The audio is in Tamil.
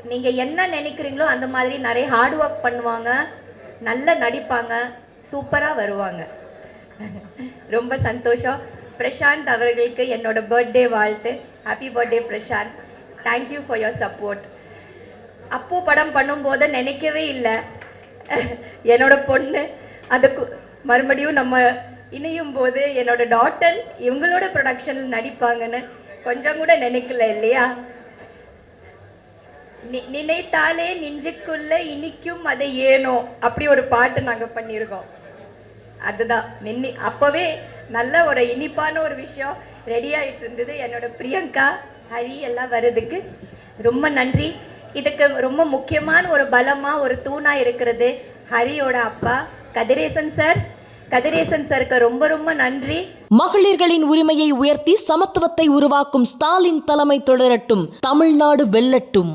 நீங்கள் என்ன நினைக்கிறீங்களோ அந்த மாதிரி நிறைய ஹார்ட் ஒர்க் பண்ணுவாங்க, நல்லா நடிப்பாங்க, சூப்பராக வருவாங்க. ரொம்ப சந்தோஷம். பிரசாந்த் அவர்களுக்கு என்னோட பர்த்டே வாழ்த்து. Happy birthday Prashanth. Thank you for your support. அப்போ படம் பண்ணும்போது நினைக்கவே இல்லை என்னோட பொண்ணு அதுக்கு மறுபடியும் நம்ம இணையும் போது என்னோட டாட்டர் இவங்களோட ப்ரொடக்ஷனில் நடிப்பாங்கன்னு கொஞ்சம் கூட நினைக்கல இல்லையா? நினைத்தாலே நெஞ்சுக்குள்ள இனிக்கும் அதை ஏனோ அப்படி ஒரு பாட்டு நாங்கள் பண்ணியிருக்கோம். அதுதான் அப்போவே நல்ல ஒரு இனிப்பான ஒரு விஷயம் ரெடி ஆகிட்டு இருந்தது. என்னோட பிரியங்கா, ஹரி எல்லாம் வர்றதுக்கு ரொம்ப நன்றி. இதுக்கு ரொம்ப முக்கியமான ஒரு பலமாக ஒரு தூணாக இருக்கிறது ஹரியோட அப்பா கதிரேசன் சார். கதிரேசன் சாருக்கு ரொம்ப ரொம்ப நன்றி. மகளிர்களின் உரிமையை உயர்த்தி சமத்துவத்தை உருவாக்கும் ஸ்டாலின் தலைமை தொடரட்டும். தமிழ்நாடு வெல்லட்டும்.